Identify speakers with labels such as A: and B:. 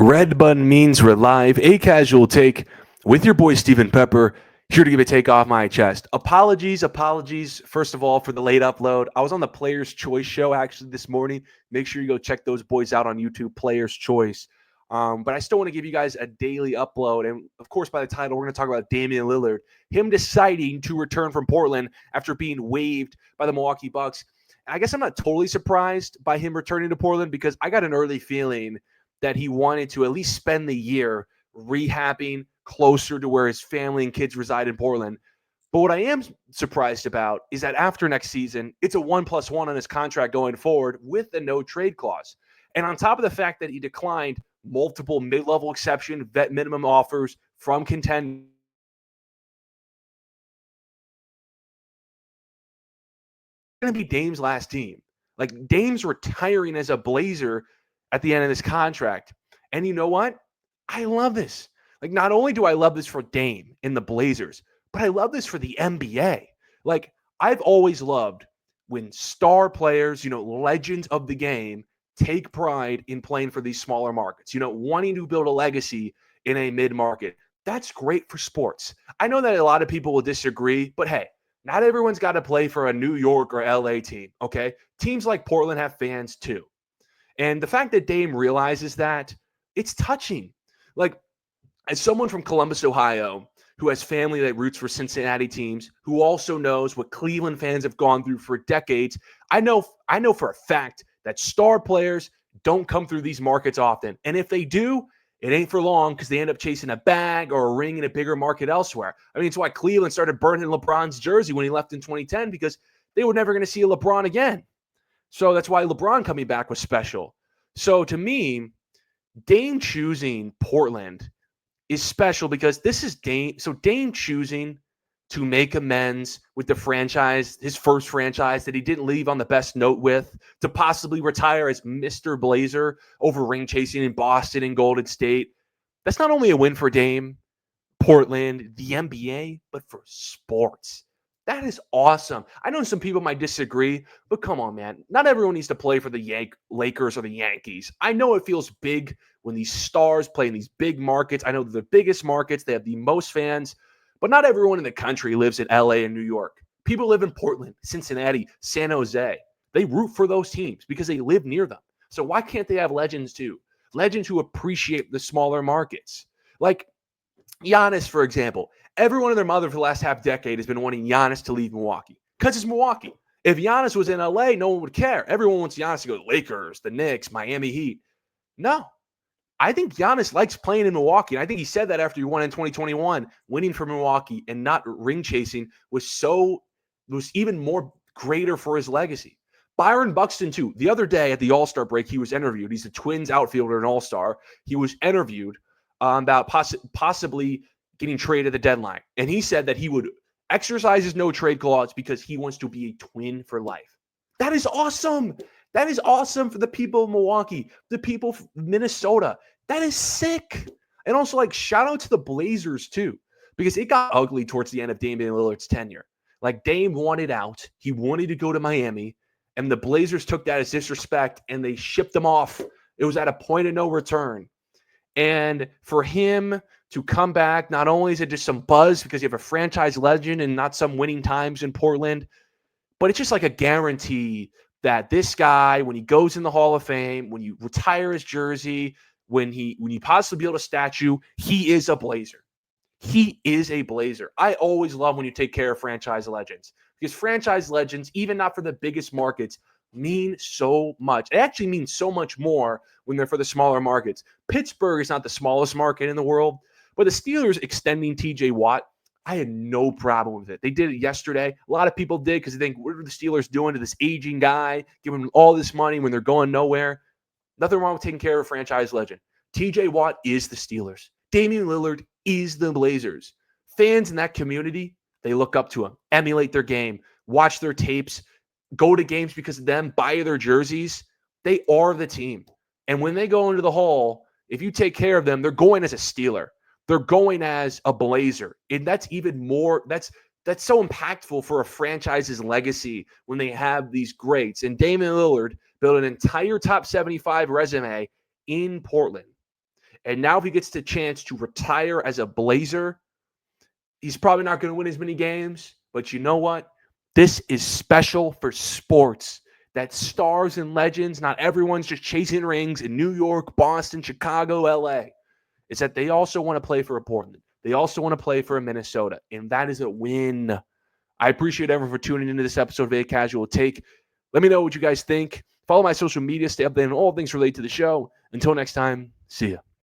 A: Red Bun means we're live, a casual take with your boy Stephen Pepper, here to give a take off my chest. Apologies, first of all, for the late upload. I was on the Players' Choice show actually this morning. Make sure you go check those boys out on YouTube, Players' Choice. But I still want to give you guys a daily upload. And of course, by the title, we're going to talk about Damian Lillard, him deciding to return from Portland after being waived by the Milwaukee Bucks. And I guess I'm not totally surprised by him returning to Portland because I got an early feeling that he wanted to at least spend the year rehabbing closer to where his family and kids reside in Portland. But what I am surprised about is that after next season, it's a 1+1 on his contract going forward with a no trade clause. And on top of the fact that he declined multiple mid-level exception vet minimum offers from contenders, going to be Dame's last team. Like, Dame's retiring as a Blazer at the end of this contract. And you know what? I love this. Like, not only do I love this for Dame in the Blazers, but I love this for the NBA. Like, I've always loved when star players, legends of the game, take pride in playing for these smaller markets, wanting to build a legacy in a mid-market. That's great for sports. I know that a lot of people will disagree, but hey, not everyone's got to play for a New York or LA team, okay? Teams like Portland have fans too. And the fact that Dame realizes that, it's touching. Like, as someone from Columbus, Ohio, who has family that roots for Cincinnati teams, who also knows what Cleveland fans have gone through for decades, I know for a fact that star players don't come through these markets often. And if they do, it ain't for long because they end up chasing a bag or a ring in a bigger market elsewhere. I mean, it's why Cleveland started burning LeBron's jersey when he left in 2010 because they were never going to see a LeBron again. So that's why LeBron coming back was special. So to me, Dame choosing Portland is special because this is Dame. So Dame choosing to make amends with the franchise, his first franchise that he didn't leave on the best note with, to possibly retire as Mr. Blazer over ring chasing in Boston and Golden State. That's not only a win for Dame, Portland, the NBA, but for sports. That is awesome. I know some people might disagree, but come on, man. Not everyone needs to play for the Lakers or the Yankees. I know it feels big when these stars play in these big markets. I know they're the biggest markets. They have the most fans, but not everyone in the country lives in LA and New York. People live in Portland, Cincinnati, San Jose. They root for those teams because they live near them. So why can't they have legends too? Legends who appreciate the smaller markets. Like Giannis, for example. Everyone and their mother for the last half decade has been wanting Giannis to leave Milwaukee because it's Milwaukee. If Giannis was in LA, no one would care. Everyone wants Giannis to go to the Lakers, the Knicks, Miami Heat. No. I think Giannis likes playing in Milwaukee. And I think he said that after he won in 2021, winning for Milwaukee and not ring chasing was even more greater for his legacy. Byron Buxton, too. The other day at the All-Star break, he was interviewed. He's a Twins outfielder and All-Star. He was interviewed about possibly getting traded at the deadline. And he said that he would exercise his no trade clause because he wants to be a Twin for life. That is awesome. That is awesome for the people of Milwaukee, the people of Minnesota. That is sick. And also, like, shout out to the Blazers too, because it got ugly towards the end of Damian Lillard's tenure. Like, Dame wanted out. He wanted to go to Miami, and the Blazers took that as disrespect, and they shipped him off. It was at a point of no return. And for him to come back, not only is it just some buzz because you have a franchise legend and not some winning times in Portland, but it's just like a guarantee that this guy, when he goes in the Hall of Fame, when you retire his jersey, when you possibly build a statue, he is a Blazer. He is a Blazer. I always love when you take care of franchise legends because franchise legends, even not for the biggest markets, mean so much. It actually means so much more when they're for the smaller markets. Pittsburgh is not the smallest market in the world, but the Steelers extending TJ Watt, I had no problem with it. They did it yesterday. A lot of people did because they think, what are the Steelers doing to this aging guy, giving him all this money when they're going nowhere? Nothing wrong with taking care of a franchise legend. TJ Watt is the Steelers. Damian Lillard is the Blazers. Fans in that community, they look up to him, emulate their game, watch their tapes, go to games because of them, buy their jerseys. They are the team. And when they go into the hall, if you take care of them, they're going as a Steeler. They're going as a Blazer. And that's even more, that's so impactful for a franchise's legacy when they have these greats. And Damian Lillard built an entire top 75 resume in Portland. And now if he gets the chance to retire as a Blazer, he's probably not going to win as many games. But you know what? This is special for sports. That stars and legends, not everyone's just chasing rings in New York, Boston, Chicago, LA. It's that they also want to play for a Portland. They also want to play for a Minnesota. And that is a win. I appreciate everyone for tuning into this episode of A Casual Take. Let me know what you guys think. Follow my social media, stay updated on all things related to the show. Until next time, see ya.